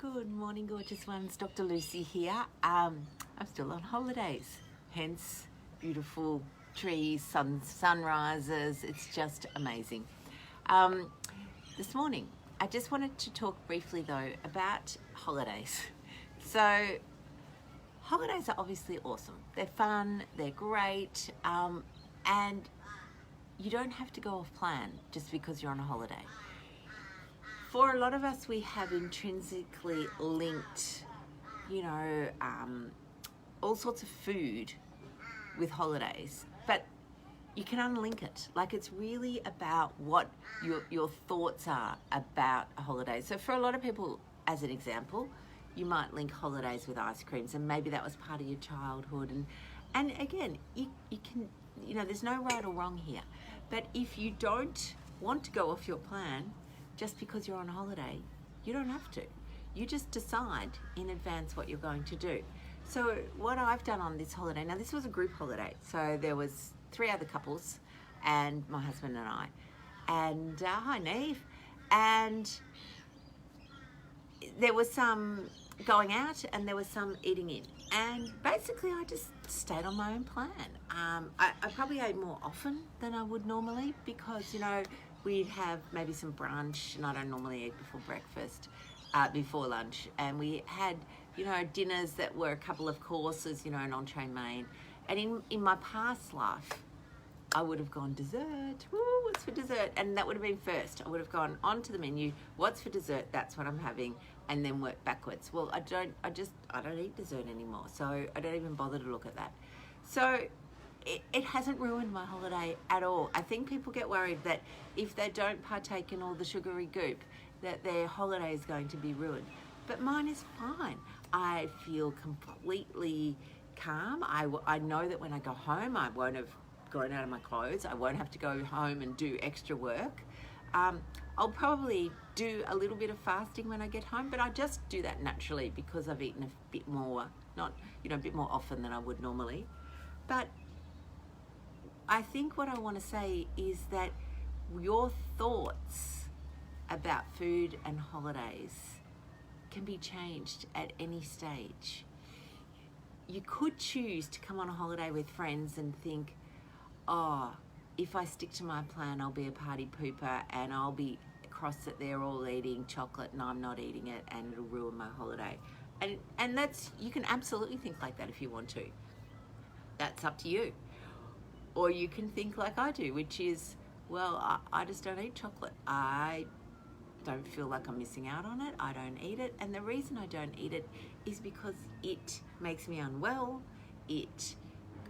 Good morning, gorgeous ones. Dr. Lucy here. I'm still on holidays, hence beautiful trees, sunrises. It's just amazing. This morning, I just wanted to talk briefly though about holidays. So, holidays are obviously awesome. They're fun, they're great, and you don't have to go off plan just because you're on a holiday. For a lot of us, we have intrinsically linked, all sorts of food with holidays, but you can unlink it. Like, it's really about what your thoughts are about a holiday. So for a lot of people, as an example, you might link holidays with ice creams, and maybe that was part of your childhood. And again, you can, there's no right or wrong here. But if you don't want to go off your plan, just because you're on holiday, you don't have to. You just decide in advance what you're going to do. So what I've done on this holiday, now this was a group holiday, so there was 3 other couples and my husband and I. And hi Neve. And there was some going out and there was some eating in. And basically I just stayed on my own plan. I probably ate more often than I would normally because, we'd have maybe some brunch, and I don't normally eat before breakfast, before lunch. And we had, dinners that were a couple of courses, an entree main. And in my past life, I would have gone dessert. Woo, what's for dessert? And that would have been first. I would have gone onto the menu. What's for dessert? That's what I'm having, and then work backwards. Well, I don't eat dessert anymore, so I don't even bother to look at that. So it hasn't ruined my holiday at all. I think people get worried that if they don't partake in all the sugary goop, that their holiday is going to be ruined. But mine is fine. I feel completely calm. I know that when I go home, I won't have gone out of my clothes. I won't have to go home and do extra work. I'll probably do a little bit of fasting when I get home, but I just do that naturally because I've eaten a bit more, a bit more often than I would normally. But I think what I want to say is that your thoughts about food and holidays can be changed at any stage. You could choose to come on a holiday with friends and think, if I stick to my plan, I'll be a party pooper and I'll be cross that they're all eating chocolate and I'm not eating it and it'll ruin my holiday. And that's, you can absolutely think like that if you want to. That's up to you. Or you can think like I do, which is, well, I just don't eat chocolate. I don't feel like I'm missing out on it. I don't eat it. And the reason I don't eat it is because it makes me unwell. It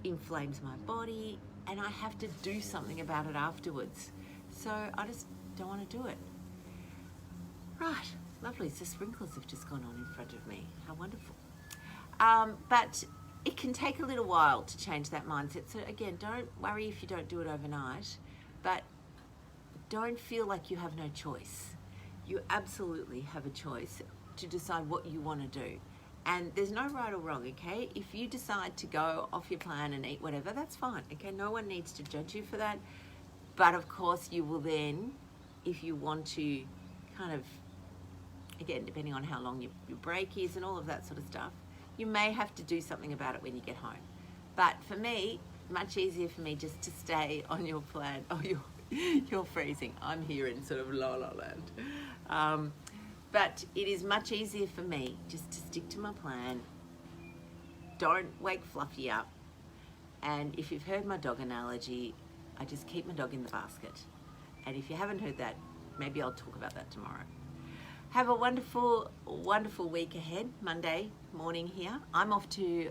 inflames my body and I have to do something about it afterwards. So I just don't want to do it. Right, lovely. So sprinklers have just gone on in front of me. How wonderful. But it can take a little while to change that mindset. So again, don't worry if you don't do it overnight, but don't feel like you have no choice. You absolutely have a choice to decide what you want to do. And there's no right or wrong, okay? If you decide to go off your plan and eat whatever, that's fine, okay? No one needs to judge you for that. But of course you will then, if you want to kind of, again, depending on how long your break is and all of that sort of stuff, you may have to do something about it when you get home. But for me, much easier for me just to stay on your plan. Oh, you're freezing. I'm here in sort of la la land. But it is much easier for me just to stick to my plan. Don't wake Fluffy up. And if you've heard my dog analogy, I just keep my dog in the basket. And if you haven't heard that, maybe I'll talk about that tomorrow. Have a wonderful, wonderful week ahead. Monday morning here. I'm off to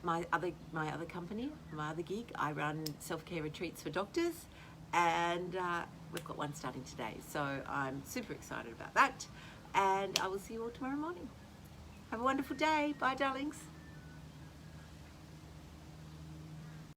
my other company, my other gig. I run self-care retreats for doctors, and we've got one starting today. So I'm super excited about that. And I will see you all tomorrow morning. Have a wonderful day. Bye, darlings.